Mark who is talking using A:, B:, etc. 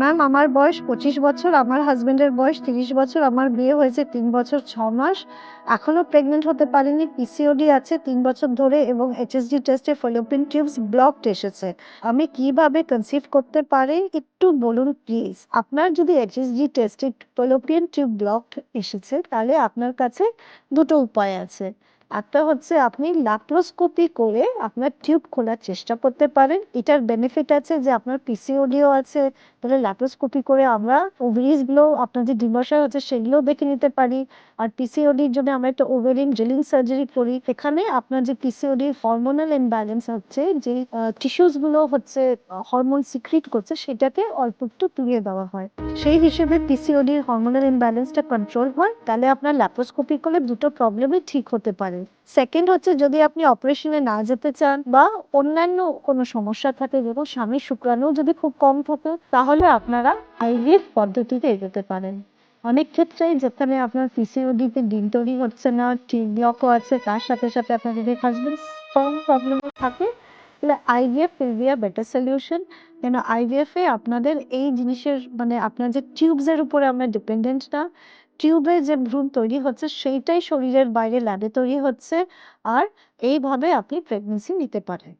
A: Ma'am আমার বয়স 25 বছর, আমার হাসবেন্ডের বয়স 30 বছর, আমার বিয়ে হয়েছে 3 বছর 6 মাস। এখনো প্রেগনেন্ট হতে পারিনি, পিসিওডি আছে 3 বছর ধরে এবং এইচএসজি টেস্টে ফলোপিন টিউবস ব্লকড এসেছে। আমি কিভাবে কনসিভ করতে পারি একটু বলুন প্লিজ। আপনার যদি এইচএসজি টেস্টে ফলোপিন টিউব ব্লকড এসেছে তাহলে আপনার কাছে দুটো উপায় আছে। একটা হচ্ছে আপনি ল্যাপ্রোস্কোপি করে আপনার টিউব খোলার চেষ্টা করতে পারেন। এটার বেনিফিট আছে যে আপনার পিসিওডিও আছে, তাহলে ল্যাপ্রোস্কোপি করে আমরা ওভারিজ গুলো, আপনার যে ডিম্বাশয় হচ্ছে সেগুলো দেখে নিতে পারি। আর পিসিওডির জন্য আমরা একটা ওভারিয়ান ড্রিলিং সার্জারি করি। এখানে আপনার যে পিসিওডি হরমোনাল ইমব্যালেন্স হচ্ছে, যে টিস্যুস গুলো হচ্ছে হরমোন সিক্রিট করছে, সেটাকে অল্প একটু তুলিয়ে দেওয়া হয়। সেই হিসেবে পিসিওডির হরমোনাল ইমব্যালেন্সটা কন্ট্রোল হয়, তাহলে আপনার ল্যাপ্রোস্কোপি করলে দুটো প্রবলেমই ঠিক হতে পারে। সেকেন্ড হচ্ছে যদি আপনি অপারেশনে না যেতে চান বা অন্যান্য কোনো সমস্যা থাকে, যেমন স্বামীর শুক্রাণু যদি খুব কম থাকে, তাহলে আপনারা আইভিএফ পদ্ধতিতে এগোতে পারেন। অনেক ক্ষেত্রেই যেখানে আপনার পিসিওডিতে ডিম তৈরি হচ্ছে না, টিউব ব্লকও আছে, তার সাথে সাথে আপনার যদি হাজবেন্ড স্পার্ম প্রবলেমও থাকে, তাহলে IVF will be a better solution. কেন আইভিএফ এ আপনাদের এই জিনিসের মানে আপনার যে টিউবস এর উপরে আমরা ডিপেন্ডেন্ট না, টিউবে যে ভ্রূণ তৈরি হচ্ছে সেইটাই শরীরের বাইরে ল্যাবে তৈরি হচ্ছে, আর এইভাবে আপনি প্রেগনেন্সি নিতে পারেন।